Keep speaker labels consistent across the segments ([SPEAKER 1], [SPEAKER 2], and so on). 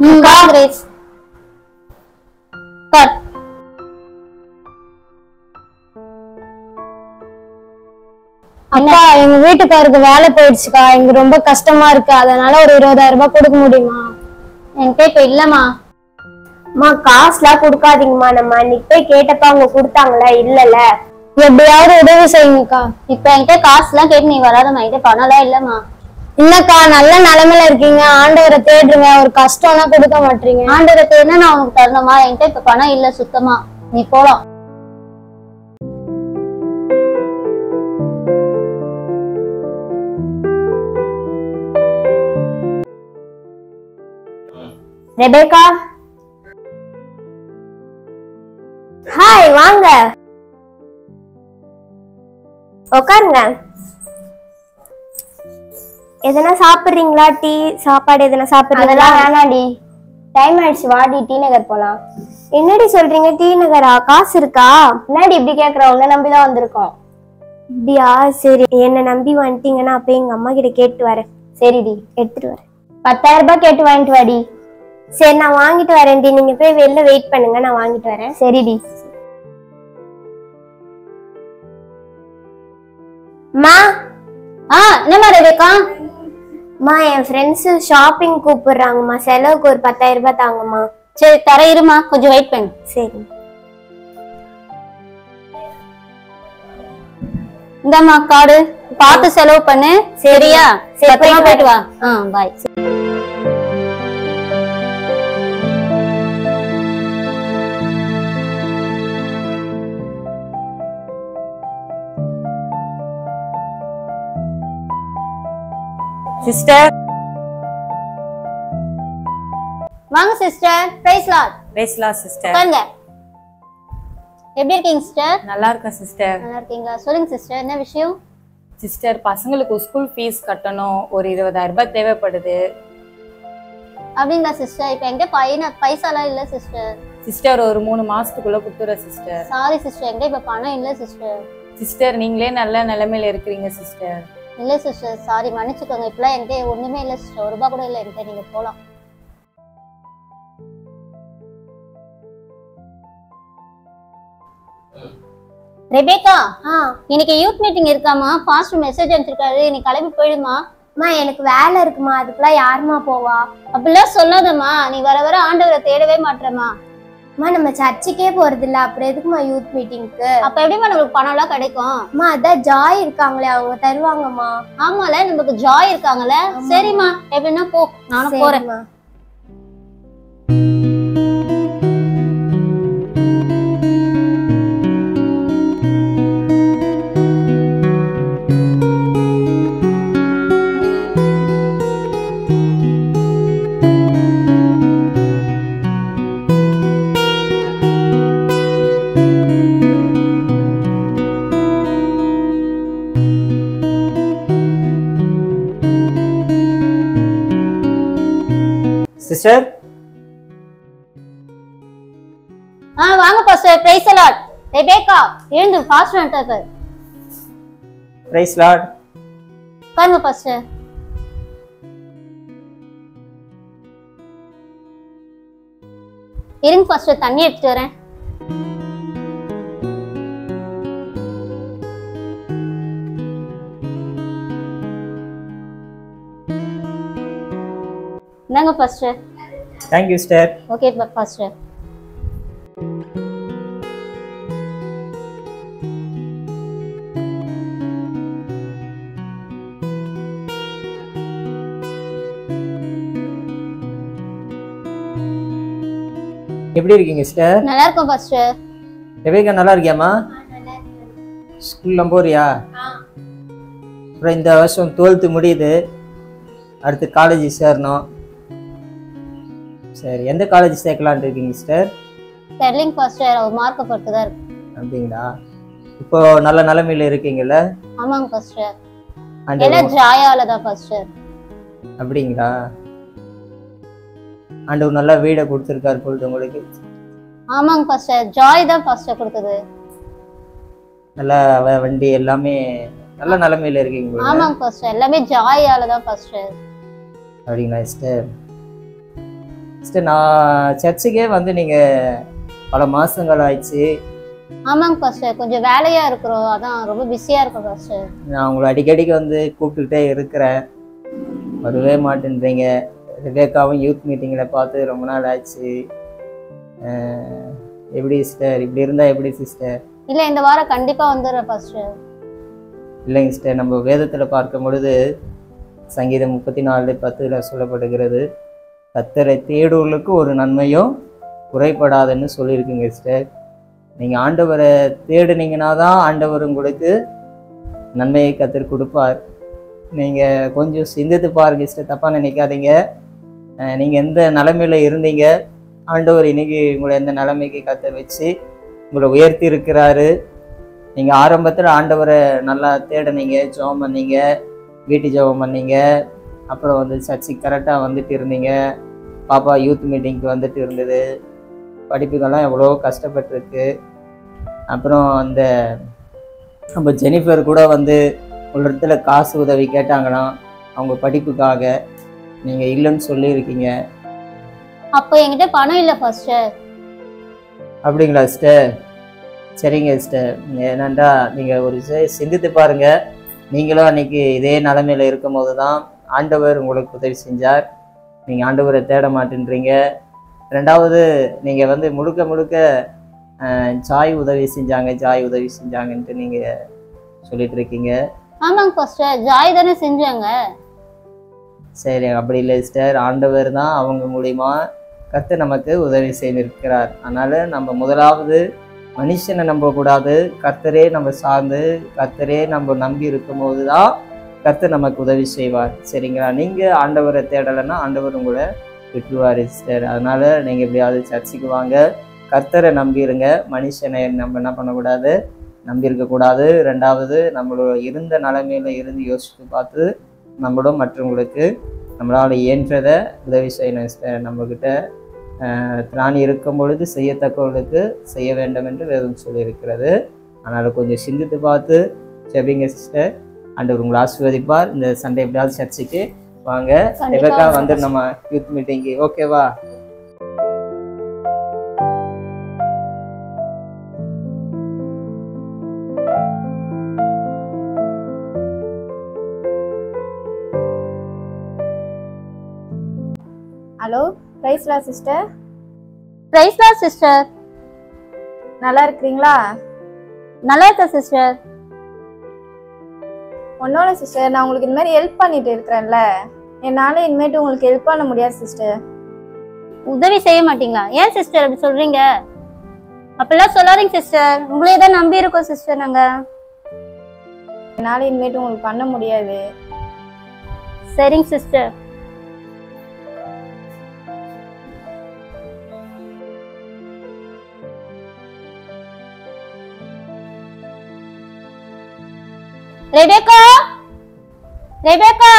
[SPEAKER 1] Grace. Cut.
[SPEAKER 2] அக்கா எங்க வீட்டுக்காருக்கு வேலை போயிடுச்சுக்கா, எங்க ரொம்ப கஷ்டமா இருக்கு, அதனால ஒரு 20,000 ரூபாய் கொடுக்க முடியுமா?
[SPEAKER 1] என்கிட்ட இப்ப இல்லம்மா.
[SPEAKER 3] அம்மா காசுலாம் கொடுக்காதீங்கம்மா, நம்ம அன்னைக்கு போய் கேட்டப்ப அவங்க கொடுத்தாங்களா? இல்லல,
[SPEAKER 2] எப்படியாவது உதவி செய்யுங்கக்கா.
[SPEAKER 1] இப்ப என்கிட்ட காசுலாம் கேட்டு நீ வராதம்மா, என்கிட்ட பணம் எல்லாம் இல்லம்மா.
[SPEAKER 2] இல்லக்கா, நல்ல நிலைமையில இருக்கீங்க, ஆண்டவரை தேடுறீங்க, ஒரு கஷ்டம்னா கொடுக்க மாட்டீங்க.
[SPEAKER 1] ஆண்டவரை தேடினா நான் உனக்கு தரணுமா? என்கிட்ட இப்ப பணம் இல்ல சுத்தமா. நீ போலாம்.
[SPEAKER 3] ரெபேக்கா, ஹாய், வாங்க உட்காருங்க. எதனா சாப்பிடுறீங்களா? டீ சாப்பாடு எதனா சாப்பிடுறீங்களா?
[SPEAKER 2] அதெல்லாம் வேணாடி, டைம் ஆயிடுச்சு, வாடி டி நகர் போலாம்.
[SPEAKER 3] என்னடி சொல்றீங்க? டி நகரா? காசு இருக்கா?
[SPEAKER 2] என்னடி இப்படி கேக்குற? உன்னை நம்பிதான் வந்திருக்கோம்.
[SPEAKER 3] அப்படியா? சரி, என்ன நம்பி வந்துட்டீங்கன்னா அப்ப எங்க அம்மா கிட்ட கேட்டு வரேன்.
[SPEAKER 2] சரிடி,
[SPEAKER 3] எடுத்துட்டு வரேன்.
[SPEAKER 2] 10,000 ரூபாய் கேட்டு வாங்கிட்டு வாடி.
[SPEAKER 3] சரி, நான் வாங்கிட்டு வரேன்டி, நீங்க போய் வெளில வெயிட் பண்ணுங்க, நான் வாங்கிட்டு வரேன்.
[SPEAKER 2] சரிடி.
[SPEAKER 3] மா,
[SPEAKER 1] என்னம்மா ரெபேக்கா?
[SPEAKER 3] மா, என் ஃப்ரெண்ட்ஸ் ஷாப்பிங் கூப்பிடுறாங்கம்மா, செலவுக்கு ஒரு 10,000 ரூபாய் தாங்கம்மா.
[SPEAKER 1] சரி தர, இருமா, கொஞ்சம் வெயிட் பண்ணு.
[SPEAKER 3] சரி.
[SPEAKER 1] இந்தாம்மா கார்டு, பார்த்து செலவு பண்ணு. சரியா? சத்தியமா போயிட்டு வா. பாய்.
[SPEAKER 4] சிஸ்டர்,
[SPEAKER 1] வாங்க சிஸ்டர். Praise Lord.
[SPEAKER 4] பேசலாம் சிஸ்டர்.
[SPEAKER 1] உட்காருங்க. எப்படி இருக்கீங்க சிஸ்டர்?
[SPEAKER 4] நல்லா இருக்கேன் சிஸ்டர்.
[SPEAKER 1] நல்லா இருக்கீங்களா? சொல்லுங்க சிஸ்டர், என்ன விஷயம்?
[SPEAKER 4] சிஸ்டர், பசங்களுக்கு ஸ்கூல் ஃபீஸ் கட்டணும், ஒரு 20,000 ரூபாய் தேவைப்படுது.
[SPEAKER 1] அப்படிங்களா சிஸ்டர்? இப்ப என்கிட்ட பைசாலாம் இல்ல சிஸ்டர்.
[SPEAKER 4] சிஸ்டர், ஒரு 3 மாசத்துக்குள்ள கொடுத்துறேன் சிஸ்டர்.
[SPEAKER 1] சாரி சிஸ்டர், என்கிட்ட இப்ப பணம் இல்ல சிஸ்டர்.
[SPEAKER 4] சிஸ்டர், நீங்களே நல்ல நிலைமையில இருக்கிறீங்க சிஸ்டர்.
[SPEAKER 1] இல்ல சிஸ்டர், சாரி, மன்னிச்சுக்கோங்க. இப்பெல்லாம் என்கிட்ட ஒண்ணுமே இல்ல சிஸ்டர், 1 ரூபாய் கூட இல்ல என்கிட்ட. நீங்க போலாம். ரெபேக்கா, இன்னைக்கு யூத் மீட்டிங் இருக்காமா? ஃபாஸ்ட் மெசேஜ் அனுப்பிச்சிருக்காரு, நீ கிளம்பி போயிடுமா?
[SPEAKER 3] அம்மா, எனக்கு வேலை இருக்குமா, அதுக்கெல்லாம் யாருமா போவா?
[SPEAKER 1] அப்படிலாம் சொல்லாதம்மா, நீ வர வர ஆண்டவரை தேடவே மாட்டேமா.
[SPEAKER 3] அம்மா, நம்ம சர்ச்சுக்கே போறது இல்ல, அப்புறம் எதுக்குமா யூத் மீட்டிங்க்கு?
[SPEAKER 1] அப்ப எப்படிமா நமக்கு பணம் எல்லாம் கிடைக்கும்?
[SPEAKER 3] அம்மா, அதான் ஜாய் இருக்காங்களே, அவங்க தருவாங்கம்மா.
[SPEAKER 1] ஆமால, நமக்கு ஜாய் இருக்காங்கல்ல. சரிம்மா, எப்படின்னா போ, நானும் போறேன்.
[SPEAKER 5] சிஸ்டர்,
[SPEAKER 1] வாங்க pastor. Praise the Lord. Rebecca, எழுந்து, ஃபாஸ்ட் வந்துட்டாரு.
[SPEAKER 5] Praise Lord.
[SPEAKER 1] உட்காருங்க பாஸ்டர். இருங்க பாஸ்டர், தண்ணி எடுத்துட்டு வரேன். என்னங்க pastor?
[SPEAKER 5] Thank you sister.
[SPEAKER 1] Okay pastor.
[SPEAKER 5] எப்படி இருக்கீங்க சிஸ்டர்?
[SPEAKER 1] நல்லா இருக்கும் பாஸ்டர்.
[SPEAKER 5] ரெபேக்கா, நல்லா இருக்கியாமா? ஸ்கூல்ல போறியா? அப்புறம் இந்த வருஷம் 12th முடியுது, அடுத்து காலேஜ் சேரணும். சரி, எந்த காலேஜ் சேர்க்கலான்னு இருக்கீங்க சிஸ்டர்?
[SPEAKER 1] தெரியலங்க பாஸ்டர், அவர் மார்க்கை பொறுத்து தான் இருக்கு.
[SPEAKER 5] அப்படிங்களா? இப்போ நல்ல நிலைமையில இருக்கீங்கல்ல?
[SPEAKER 1] ஆமாங்க பாஸ்டர், எல்லாம் ஜாயால தான் பாஸ்டர்.
[SPEAKER 5] அப்படிங்களா? ஆண்டவர் நல்ல வீடை கொடுத்துருக்காரு போல உங்களுக்கு.
[SPEAKER 1] ஆமாங்க பாஸ்டர், ஜாய் தான் பாஸ்டர் கொடுத்தது.
[SPEAKER 5] நல்ல வண்டி எல்லாமே நல்ல நிலைமையில இருக்கீங்க.
[SPEAKER 1] ஆமாங்க பாஸ்டர், எல்லாமே ஜாயால தான் பாஸ்டர்.
[SPEAKER 5] அப்படிங்களா சிஸ்டர்? சிஸ்டர் நான் சர்ச்சுக்கே வந்து நீங்கள் பல மாதங்கள் ஆயிடுச்சு.
[SPEAKER 1] ஆமாங்க பாஸ்டர், கொஞ்சம் வேலையா இருக்கிறோம், அதான் ரொம்ப பிஸியா இருக்கோம் பாஸ்டர்.
[SPEAKER 5] நான் உங்களை அடிக்கடிக்கு வந்து கூப்பிட்டுக்கிட்டே இருக்கிறேன், வரவே மாட்டேன்றீங்க. ரெபேக்காவும் யூத் மீட்டிங்கில் பார்த்து ரொம்ப நாள் ஆச்சு. எப்படி சிஸ்டர் இப்படி இருந்தால் எப்படி சிஸ்டர்?
[SPEAKER 1] இல்ல இந்த வாரம் கண்டிப்பா வந்துடுறேன் பாஸ்டர்.
[SPEAKER 5] இல்லைங்க சிஸ்டர், நம்ம வேதத்தில் பார்க்கும் பொழுது சங்கீதம் 34:10 சொல்லப்படுகிறது, கர்த்தரை தேடுவர்களுக்கு ஒரு நன்மையும் குறைபடாதுன்னு சொல்லியிருக்குங்க சிஸ்டர். நீங்கள் ஆண்டவரை தேடுனீங்கன்னா தான் ஆண்டவர் உங்களுக்கு நன்மையை கர்த்தர் கொடுப்பார். நீங்கள் கொஞ்சம் சிந்தித்து பாருங்க சிஸ்டர், தப்பாக நினைக்காதீங்க. நீங்கள் எந்த நிலைமையில் இருந்தீங்க, ஆண்டவர் இன்னைக்கு உங்களை எந்த நிலைமைக்கு கர்த்தர் வச்சு உங்களை உயர்த்தி இருக்கிறாரு. நீங்கள் ஆரம்பத்தில் ஆண்டவரை நல்லா தேடினீங்க, ஜெபம் பண்ணீங்க, வீட்டு ஜெபம் பண்ணீங்க, அப்புறம் வந்து சர்ச்சுக்கு கரெக்டாக வந்துட்டு இருந்தீங்க, பாப்பா யூத் மீட்டிங்க்கு வந்துட்டு இருந்தது, படிப்புக்கெல்லாம் எவ்வளோ கஷ்டப்பட்டுருக்கு. அப்புறம் அந்த நம்ம ஜெனிஃபர் கூட வந்து ஒரு இடத்துல காசு உதவி கேட்டாங்களாம் அவங்க படிப்புக்காக, நீங்கள் இல்லைன்னு சொல்லியிருக்கீங்க.
[SPEAKER 1] அப்போ என்கிட்ட பணம் இல்லை பாஸ்டர்.
[SPEAKER 5] அப்படிங்களா சிஸ்டர்? சரிங்க சிஸ்டர், ஏன்னாண்டா நீங்கள் ஒரு சிந்தித்து பாருங்கள். நீங்களும் அன்றைக்கி இதே நிலைமையில் இருக்கும் போது தான் ஆண்டவர் உங்களுக்கு உதவி செஞ்சார். நீங்கள் ஆண்டவரை தேட மாட்டேன்றீங்க. ரெண்டாவது நீங்கள் வந்து முழுக்க முழுக்க ஜாய் உதவி செஞ்சாங்கன்ட்டு நீங்கள் சொல்லிட்டு இருக்கீங்க.
[SPEAKER 1] ஆமாங்க பாஸ்டர், ஜாய் தானே செஞ்சாங்க.
[SPEAKER 5] சரி, அப்படி இல்லை சிஸ்டர், ஆண்டவர் தான் அவங்க மூலிமா கர்த்தர் நமக்கு உதவி செய்திருக்கிறார். அதனால் நம்ம முதலாவது மனுஷனை நம்பக்கூடாது, கர்த்தரே நம்ம சார்ந்து கர்த்தரே நம்ம நம்பி இருக்கும்போது தான் கர்த்தர் நமக்கு உதவி செய்வார். சரிங்களா? நீங்கள் ஆண்டவரை தேடலைன்னா ஆண்டவர் உங்களை விட்டுருவார் சிஸ்டர். அதனால் நீங்கள் எப்படியாவது சர்ச்சுக்கு வாங்க, கர்த்தரை நம்பிடுங்க. மனுஷனை நம்ம என்ன பண்ணக்கூடாது, நம்பியிருக்கக்கூடாது. ரெண்டாவது நம்மளோட இருந்த நிலைமையில் இருந்து யோசித்து பார்த்து நம்மளும் மற்றவங்களுக்கு நம்மளால் இயன்றதை உதவி செய்யணும் சிஸ்டர். நம்மக்கிட்ட திராணி இருக்கும் பொழுது செய்யத்தக்கவர்களுக்கு செய்ய வேண்டும் என்று வேதம் சொல்லியிருக்கிறது. அதனால் கொஞ்சம் சிந்தித்து பார்த்து ஜெபிங்க சிஸ்டர். ஆண்டவர் உங்களை ஆசீர்வதிப்பார். இந்த சண்டே எப்படியாவது சர்ச்சுக்கு வாங்க. ரெபேக்கா வந்து நம்ம யூத் மீட்டிங்கு, ஓகேவா?
[SPEAKER 6] Hello, praise Lord sister.
[SPEAKER 1] Praise Lord sister.
[SPEAKER 6] நல்லா இருக்கிறீங்களா?
[SPEAKER 1] நல்லா இருக்கா சிஸ்டர்?
[SPEAKER 6] ஒன்னோட சிஸ்டர், நான் உங்களுக்கு இந்த மாதிரி ஹெல்ப் பண்ணிட்டு இருக்கிறேன்ல, என்னால் இனிமேட்டு உங்களுக்கு ஹெல்ப் பண்ண முடியாது சிஸ்டர்.
[SPEAKER 1] உதவி செய்ய மாட்டீங்களா? ஏன் சிஸ்டர் அப்படி சொல்றீங்க? அப்பெல்லாம் சொல்லாதீங்க சிஸ்டர், உங்களே தான் நம்பி இருக்கோம் சிஸ்டர் நாங்க.
[SPEAKER 6] என்னால் இனிமேட்டு உங்களுக்கு பண்ண முடியாது.
[SPEAKER 1] சரிங்க சிஸ்டர். ரெபேக்கா, ரெபேக்கா,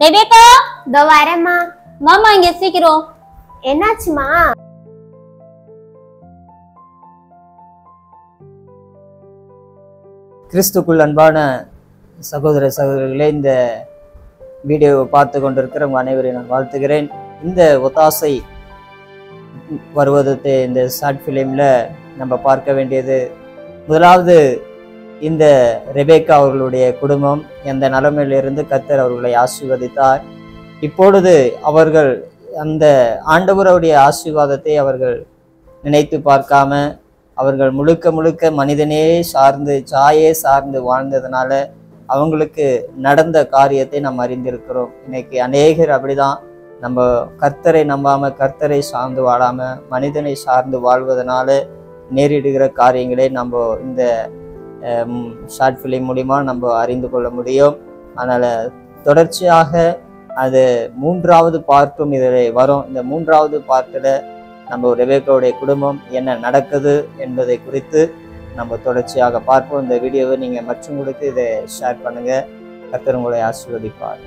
[SPEAKER 1] ரெபேக்கா,
[SPEAKER 3] இதோ வரேம்மா.
[SPEAKER 1] மாமா இங்க சீக்கிரம்.
[SPEAKER 3] என்னாச்சுமா?
[SPEAKER 5] கிறிஸ்துக்குள் அன்பான சகோதர சகோதரிகளே, இந்த வீடியோவை பார்த்து கொண்டிருக்கிற உங்கள் அனைவரையும் நான் வாழ்த்துகிறேன். இந்த ஒத்தாசை வருவது இந்த ஷார்ட் ஃபிலிமில் நம்ம பார்க்க வேண்டியது, முதலாவது இந்த ரெபேக்கா அவர்களுடைய குடும்பம் எந்த நிலைமையிலிருந்து கர்த்தர் அவர்களை ஆசீர்வதித்தார். இப்பொழுது அவர்கள் அந்த ஆண்டவருடைய ஆசீர்வாதத்தை அவர்கள் நினைத்து பார்க்காம அவர்கள் முழுக்க முழுக்க மனிதனே சார்ந்து ஜாயே சார்ந்து வாழ்ந்ததுனால அவங்களுக்கு நடந்த காரியத்தை நாம் அறிந்திருக்கிறோம். இன்னைக்கு அநேகர் அப்படிதான், நம்ம கர்த்தரை நம்பாமல் கர்த்தரை சார்ந்து வாழாமல் மனிதனை சார்ந்து வாழ்வதனால நேரிடுகிற காரியங்களை நம்ம இந்த ஷார்ட் ஃபிலிம் மூலிமா நம்ம அறிந்து கொள்ள முடியும். அதனால் தொடர்ச்சியாக அது 3வது பார்ட்டும் இதில் வரும். இந்த 3வது பார்ட்டில் நம்ம ரெபேக்காவுடைய குடும்பம் என்ன நடக்குது என்பதை குறித்து நம்ம தொடர்ச்சியாக பார்ப்போம். இந்த வீடியோவை நீங்கள் மற்றவங்களுக்கு இதை ஷேர் பண்ணுங்கள். கர்த்தர் உங்களை ஆசீர்வதிப்பார்.